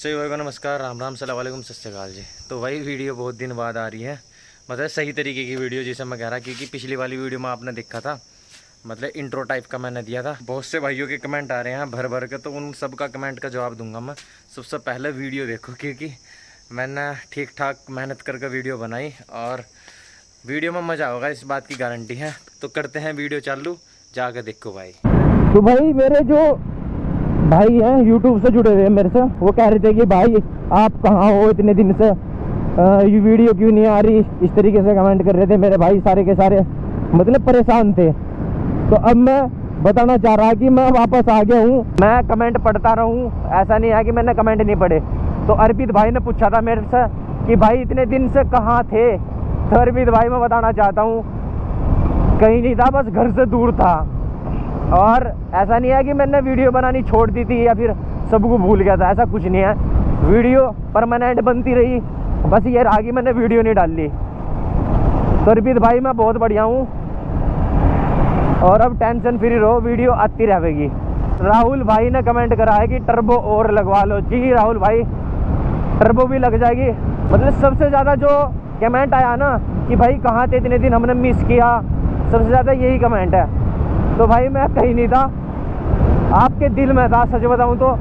नमस्ते भाई, नमस्कार, राम राम, सलाम वालेकुम, सत श्री अकाल जी। तो भाई वीडियो बहुत दिन बाद आ रही है, मतलब सही तरीके की वीडियो जिसे मैं कह रहा, क्योंकि पिछली वाली वीडियो में आपने देखा था, मतलब इंट्रो टाइप का मैंने दिया था। बहुत से भाइयों के कमेंट आ रहे हैं भर भर के, तो उन सब का कमेंट का जवाब दूंगा मैं। सबसे पहले वीडियो देखो, क्योंकि मैंने ठीक ठाक मेहनत करके वीडियो बनाई और वीडियो में मज़ा होगा, इस बात की गारंटी है। तो करते हैं वीडियो चालू, जाके देखो भाई। तो भाई मेरे जो भाई हैं यूट्यूब से जुड़े हुए हैं मेरे से, वो कह रहे थे कि भाई आप कहाँ हो इतने दिन से, ये वीडियो क्यों नहीं आ रही, इस तरीके से कमेंट कर रहे थे मेरे भाई सारे के सारे, मतलब परेशान थे। तो अब मैं बताना चाह रहा कि मैं वापस आ गया हूँ। मैं कमेंट पढ़ता रहूँ, ऐसा नहीं है कि मैंने कमेंट नहीं पढ़े। तो अर्पित भाई ने पूछा था मेरे से कि भाई इतने दिन से कहाँ थे। तो अर्पित भाई मैं बताना चाहता हूँ, कहीं नहीं था, बस घर से दूर था। और ऐसा नहीं है कि मैंने वीडियो बनानी छोड़ दी थी या फिर सबको भूल गया था, ऐसा कुछ नहीं है। वीडियो परमानेंट बनती रही, बस ये रहा कि मैंने वीडियो नहीं डाल ली। तो अर्पित भाई मैं बहुत बढ़िया हूँ और अब टेंशन फ्री रहो, वीडियो आती रहेगी। राहुल भाई ने कमेंट करा है कि टर्बो और लगवा लो। जी राहुल भाई, टर्बो भी लग जाएगी। मतलब सबसे ज़्यादा जो कमेंट आया ना कि भाई कहाँ थे इतने दिन, हमने मिस किया, सबसे ज़्यादा यही कमेंट है। तो भाई मैं कहीं नहीं था, आपके दिल में था, सच बताऊं तो।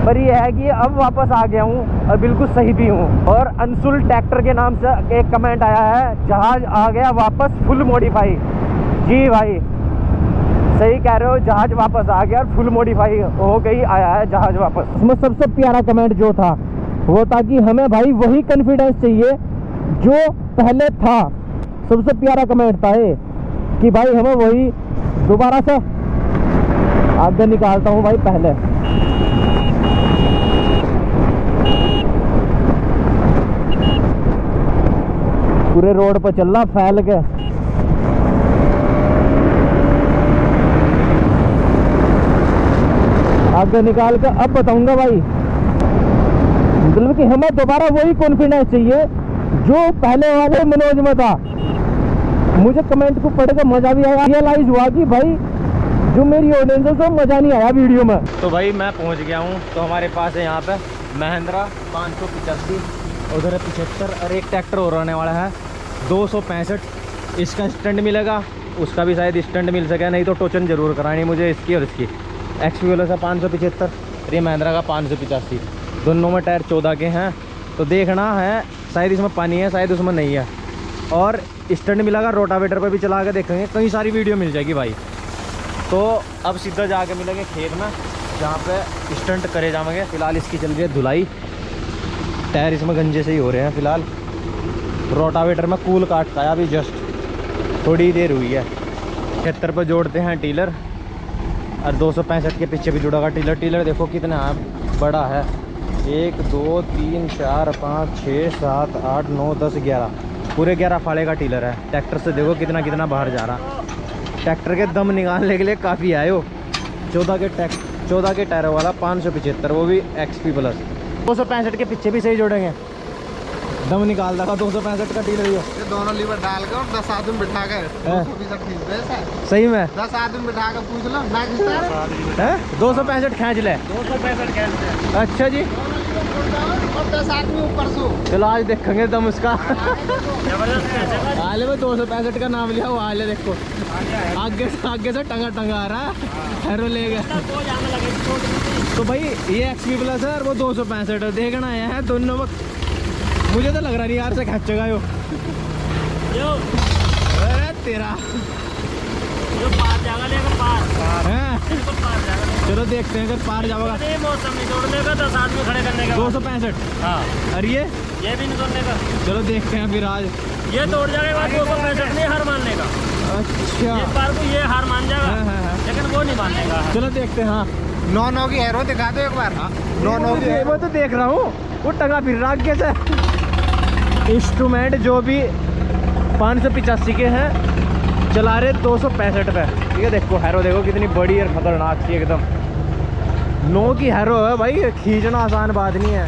पर ये है कि अब वापस आ गया हूँ और बिल्कुल सही भी हूँ। और अंशुल ट्रैक्टर के नाम से एक कमेंट आया है, जहाज आ गया वापस फुल मॉडिफाई। जी भाई सही कह रहे हो, जहाज वापस आ गया और फुल मॉडिफाई हो गई, आया है जहाज वापस। उसमें सबसे प्यारा कमेंट जो था वो था कि हमें भाई वही कॉन्फिडेंस चाहिए जो पहले था। सबसे प्यारा कमेंट था ये कि भाई हमें वही दोबारा से आगे निकालता हूँ भाई। पहले पूरे रोड पर चल रहा फैल के। आगे निकाल के अब बताऊंगा भाई, मतलब कि हमें दोबारा वही कॉन्फिडेंस चाहिए जो पहले वाले मनोज में था। मुझे कमेंट को पढ़ के मजा भी आया, रियलाइज हुआ कि भाई जो मेरी ऑडियंस है उसको मजा नहीं आया वीडियो में। तो भाई मैं पहुंच गया हूं। तो हमारे पास है यहाँ पे महिंद्रा 585, उधर है 75 और एक ट्रैक्टर और आने वाला है 265। इसका स्टैंड मिलेगा, उसका भी शायद स्टैंड मिल सके, नहीं तो टोचन जरूर करानी मुझे इसकी और इसकी। एक्सपी वाला सा 575 और ये महिंद्रा का 585, दोनों में टायर 14 के हैं। तो देखना है, शायद इसमें पानी है, शायद उसमें नहीं है। और स्टैंड मिलेगा, रोटावेटर पे भी चला के देखेंगे, कई सारी वीडियो मिल जाएगी भाई। तो अब सीधा जाके मिलेंगे खेत में जहाँ पे स्टंट करे जाएंगे। फिलहाल इसकी चल रही है धुलाई, टायर इसमें गंजे से ही हो रहे हैं फिलहाल। रोटावेटर में कूल काट का अभी जस्ट थोड़ी देर हुई है। 76 पर जोड़ते हैं टीलर और 265 के पीछे भी जुड़ा टीलर। टीलर देखो कितना बड़ा है, 1 2 3 4 5 6 7 8 9 10 11, पूरे 11 फाड़े का टीलर है। ट्रैक्टर से देखो कितना कितना बाहर जा रहा। ट्रैक्टर के दम निकालने के लिए काफ़ी आए हो। 14 के टायरों वाला 575, वो भी एक्सपी प्लस। 265 के पीछे भी सही जोड़ेंगे, दम निकाल रहा 265 का टीलर। ये दोनों लीवर डाल कर 10 आदमी बिठा कर 265 सही में 10 आदमी बिठा कर पूछ लो ना, 265 खींच ले। 265 कैसे? अच्छा जी, और 10 आदमी ऊपर सो। चलो आज देखेंगे दम उसका। आले में 265 का नाम लिया, वो आले देखो आगे से टंगा आ रहा है, ले गया। तो भाई ये एक्सपी प्लस है और वो 265 देखना आया है दोनों में। मुझे तो लग रहा नहीं यार से खींचेगा यो तेरा जो पार जाएगा, लेकर पार है। चलो देखते हैं अगर पार जाएगा। मौसम नहीं तोड़ने का, 10 आदमी खड़े करने का। 265 हाँ, और ये भी नहीं तोड़ने का। चलो देखते हैं फिर आज। ये तोड़ जाएगा, 265 नहीं हार मानने का। अच्छा, एक बार को ये हार मान जाएगा, हाँ। लेकिन वो नहीं मानने का। चलो देखते हैं। हाँ 9 की एरो दिखा दो एक बार। 9 की वो तो देख रहा हूँ, वो टंगा फिर रहा आगे से। इंस्ट्रूमेंट जो भी 585 के हैं, चला रहे 265 पे। ठीक है, देखो हैरो देखो कितनी बड़ी और खतरनाक सी एकदम। 9 की हैरो है भाई, खींचना आसान बात नहीं है।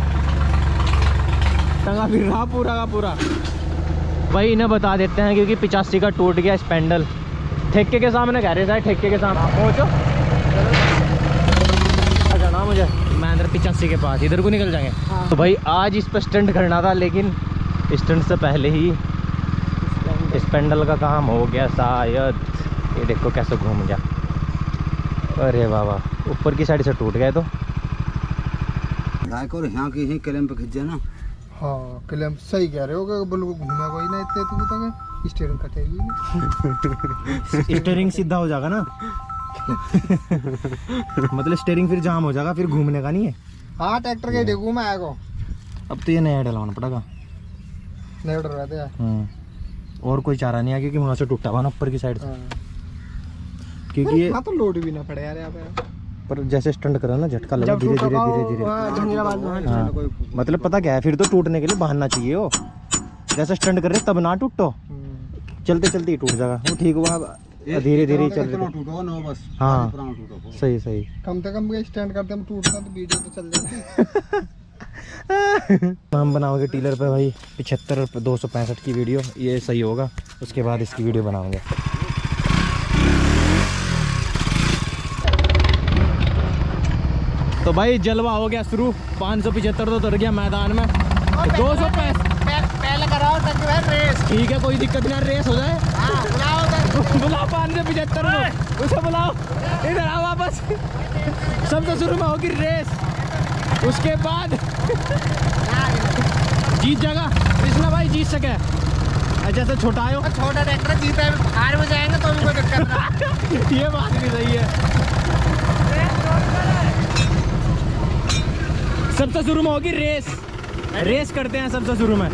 टंगा फिर रहा पूरा का पूरा। भाई इन्हें बता देते हैं, क्योंकि 85 का टूट गया स्पेंडल। ठेके के सामने कह रहे, ठेके के सामने पहुँचो। अच्छा ना मुझे सेक्टर 85 के पास, इधर को निकल जाएंगे। हाँ। तो भाई आज इस पर स्टंट करना था, लेकिन स्टंट से पहले ही स्पेंडल का काम हो गया शायद। ये देखो कैसे घूम गया, अरे बाबा ऊपर की साइड से टूट गए। तो यहाँ की ही क्लैम पे खिंच जाए ना। हाँ क्लैम सही कह रहे हो, बिल्कुल घूमे कोई ना इतने तू तक स्टीयरिंग कटेगी। स्टीयरिंग सीधा हो जाएगा ना मतलब स्टीयरिंग फिर जाम हो जाएगा, फिर घूमने का नहीं है। हाँ ट्रैक्टर के देखू मैं आएगा। अब तो ये नया डलवाना पड़ेगा, नहीं डर रहे थे। और कोई चारा नहीं है, क्योंकि वहाँ से टूटा हुआ ना ऊपर की साइड से। क्योंकि ये तो लोड भी ना पड़े यार यहाँ पे। पर जैसे स्टंट करा ना, झटका लगा धीरे धीरे धीरे धीरे। हाँ मतलब पता क्या है, फिर तो टूटने के लिए बहाना चाहिए हो। जैसे स्टंट कर रहे तब ना टूटो, चलते चलते ही टूट जाएगा वो। ठीक हुआ धीरे धीरे चल रहे। हाँ सही सही। कम से कम स्टैंड करते हम टूटता तो वीडियो तो चल जाती। हम बनाओगे टीलर पे भाई 75 265 की वीडियो, ये सही होगा। उसके बाद इसकी वीडियो बनाओगे। तो भाई जलवा हो गया शुरू। 575 तो उतर गया मैदान में। 265 पहले कराओ रेस। ठीक है कोई दिक्कत नहीं, रेस हो जाए। बुलाओ 575 को, उसे बुलाओ, इधर आओ वापस। सबसे शुरू में होगी रेस, उसके बाद जीत जाएगा कृष्णा भाई, जीत सके। जैसे छोटा आयो, छोटा ट्रैक्टर जीता है, हार में जाएंगे तो भी कोई दिक्कत नहीं। ये बात भी सही है। सबसे शुरू में होगी रेस, रेस करते हैं सबसे शुरू में।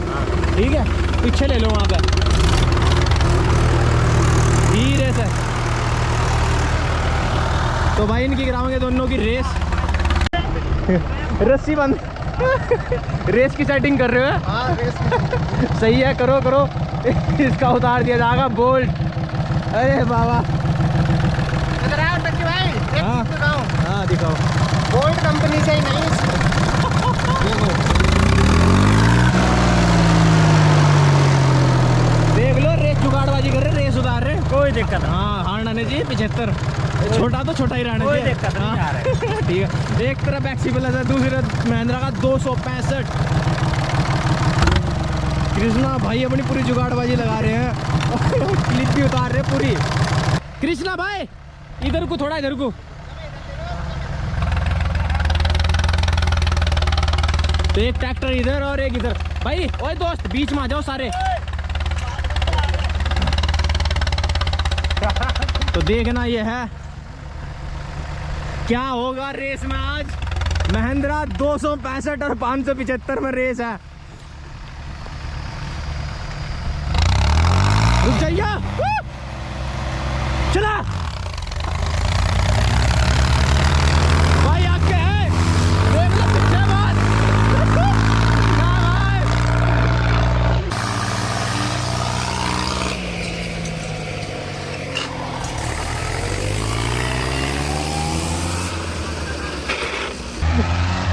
ठीक है पीछे ले लो वहां पे, धीरे से। तो भाई इनकी गिराओगे दोनों की रेस। रस्सी बंद रेस की सेटिंग कर रहे हो। हाँ रेस सही है, करो करो। इसका उतार दिया जाएगा बोल्ट। अरे बाबा इधर आओ टक्की भाई, हाँ। दिखाओ। हाँ दिखाओ। बोल्ट कंपनी से ही नहीं। देख लो रेस जुगाड़बाजी कर रहे, रेस उतार रहे। कोई दिक्कत नहीं। हाँ हार आने चाहिए 75। छोटा तो छोटा ही रहना कोई चाहिए। दिक्कत नहीं आ रहा है। ठीक है, एक तरफ एक्सीबल है, दूसरी तरफ महिंद्रा का 265। कृष्णा भाई अपनी पूरी जुगाड़बाजी लगा रहे हैं। क्लिप भी उतार रहे पूरी। कृष्णा भाई इधर को, थोड़ा इधर को। तो एक ट्रैक्टर इधर और एक इधर। भाई ओए दोस्त बीच में आ जाओ सारे। तो देखना ये है क्या होगा रेस में आज। महिंद्रा 265 और 575 में रेस है। रुक जाइए, चला भाई आगे है, देख लो पीछे बात। ना भाई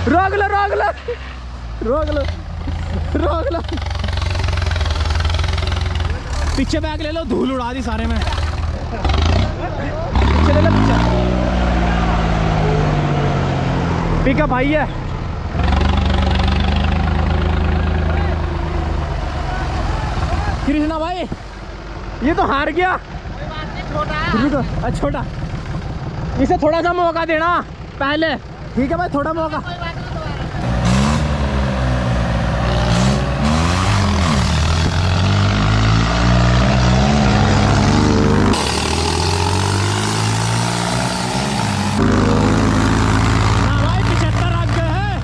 रोक लो रोक लो रोक लो रोक लो। पीछे बैग ले लो, धूल उड़ा दी सारे में। पीछे ले लो पीछे। पिकअप भाई है। कृष्णा भाई ये तो हार गया। छोटा, इसे थोड़ा सा मौका देना पहले। ठीक है भाई थोड़ा मौका। भाई 75 आ गए हैं।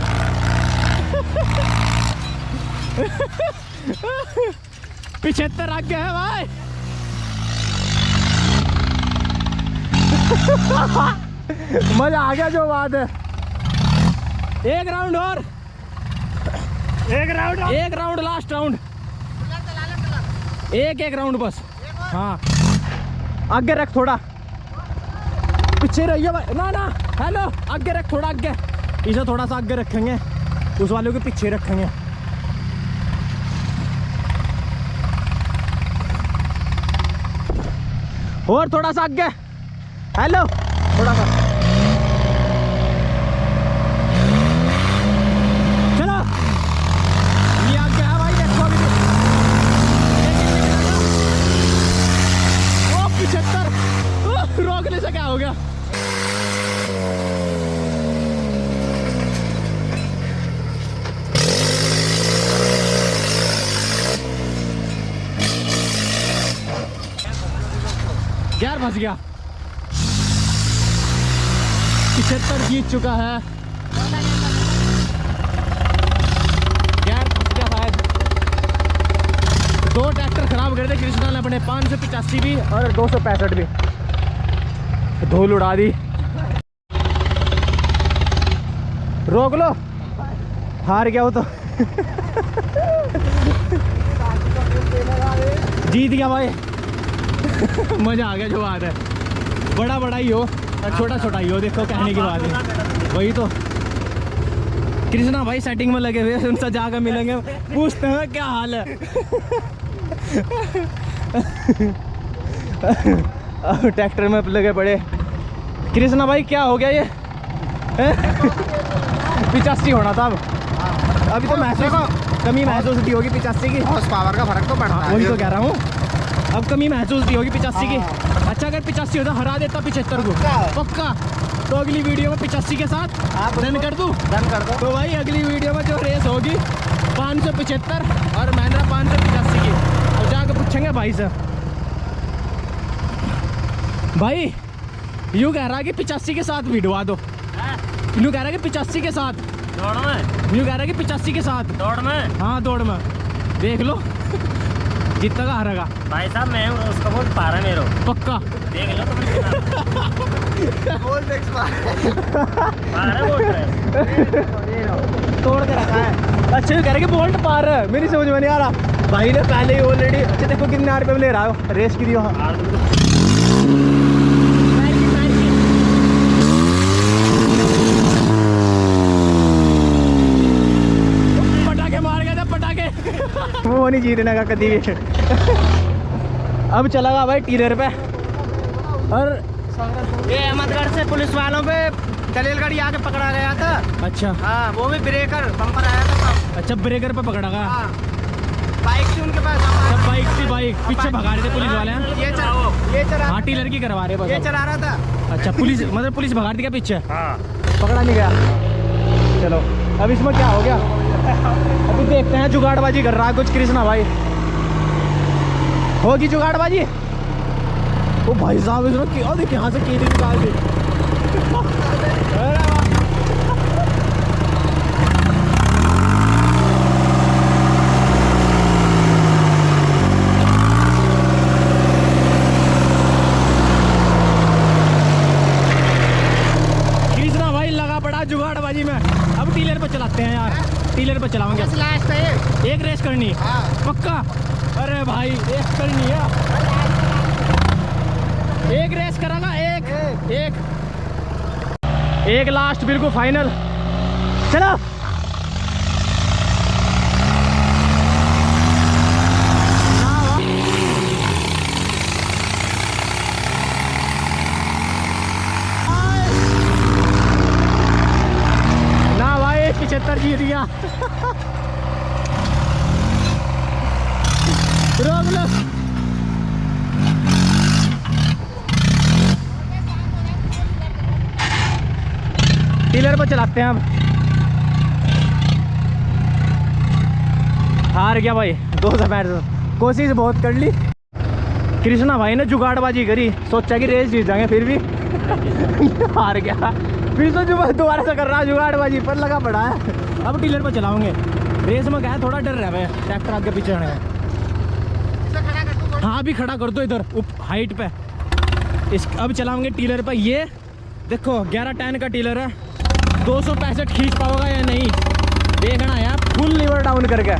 75 आ गए हैं भाई। मजा आ गया जो बात है। एक राउंड और, एक राउंड लास्ट राउंड, एक राउंड बस। हाँ आगे रख थोड़ा, पीछे रहिए भाई। ना ना हेलो आगे रख थोड़ा, आगे इसे थोड़ा सा आगे रखेंगे, उस वाले को पीछे रखेंगे। और थोड़ा सा आगे, हेलो थोड़ा सा। गियर फंस गया। 75 जीत चुका है। गियर फंस गया शायद। 2 ट्रैक्टर खराब कर दे कृष्णा ने अपने, 585 भी और 265 भी। धूल उड़ा दी। रोक लो, हार गया वो तो। जीत गया भाई। मजा आ गया। जो बात है बड़ा बड़ा ही हो और छोटा छोटा ही हो, देखो कहने की बात है वही तो। कृष्णा भाई सेटिंग में लगे हुए, उनसे जाकर मिलेंगे, पूछते हैं क्या हाल है। ट्रैक्टर में लगे पड़े। कृष्णा भाई क्या हो गया ये? 85 होना था अब। अभी तो कमी महसूस होती होगी 85 की। हॉर्स पावर का फर्क तो पड़ता है। वही तो कह रहा हूँ, अब कमी महसूस होती होगी 85 की। अच्छा अगर 85 होता हरा देता 75 को पक्का। तो अगली वीडियो में 85 के साथ डन कर दूँ। डन कर दो। तो भाई अगली वीडियो में जो रेस होगी 575 और महिंद्रा 585 की। और जाकर पूछेंगे भाई से, भाई यूँ कह रहा है कि 85 के साथ भिड़वा दो। यूँ कह रहा है कि 85 के साथ दौड़ में, यूँ कह रहा है कि 85 के साथ दौड़ में। हाँ दौड़ में। देख लो जितना का हारेगा भाई साहब मैं उसका बोल पा रहा मेरे पक्का। देख लो तुम बोल देख तोड़ के रखा है। अच्छा कह रहे कि बोल्ट पार है, मेरी समझ में नहीं आ रहा। भाई ने पहले ही ऑलरेडी। अच्छा देखो कितने RPM ले रहा हो, रेस की दियो। पटाखे मार गए थे पटाखे। वो नहीं जीतने का कभी भी। अब चला भाई टीलर पे। और ये अहमदगढ़ से पुलिस वालों पे दलेल गाड़ी आके पकड़ा गया था। अच्छा हाँ वो भी ब्रेकर बम्पर आया था तब। अच्छा ब्रेकर पे पकड़ा गया। हाँ बाइक थी उनके पास। सब बाइक थी, बाइक पीछे भगा रहे थे पुलिस वाले हैं। ये चला हाँ टीलर की करवा रहे ये बस। चला रहा था। अच्छा पुलिस मतलब पुलिस भगा रही थी क्या पीछे? हाँ पकड़ा नहीं गया। चलो अब इसमें क्या हो गया, अभी देखते हैं। जुगाड़बाजी कर रहा है कुछ कृष्णा भाई। होगी जुगाड़बाजी। ओ भाई साहब इसमें क्या देखिए यहाँ से केले निकाल दी। अरे वाह। कृष्णा भाई लगा पड़ा जुगाड़बाजी में। अब टीलर पर चलाते हैं यार, टीलर पर चलाएंगे। लास्ट है एक रेस करनी पक्का। अरे भाई एक करनी है, एक रेस करांगा। एक लास्ट बिल्कुल फाइनल। चलो ना भाई 75 जीत गया। रोक लो। टीलर पर चलाते हैं अब। हार गया भाई 265। कोशिश बहुत कर ली। कृष्णा भाई ने जुगाड़बाजी करी, सोचा कि रेस जीत जाएंगे, फिर भी हार गया। फिर तो दोबारा से कर रहा जुगाड़बाजी पर लगा पड़ा है। अब टीलर पर चलाओगे। रेस में क्या थोड़ा डर रहा है ट्रैक्टर आगे पीछे रहने का। हाँ अभी खड़ा कर दो इधर हाइट पे। अब चलाओगे टीलर पर। ये देखो 11 टन का टीलर है, 265 खींच पाओगा या नहीं देखना यार। फुल लीवर डाउन करके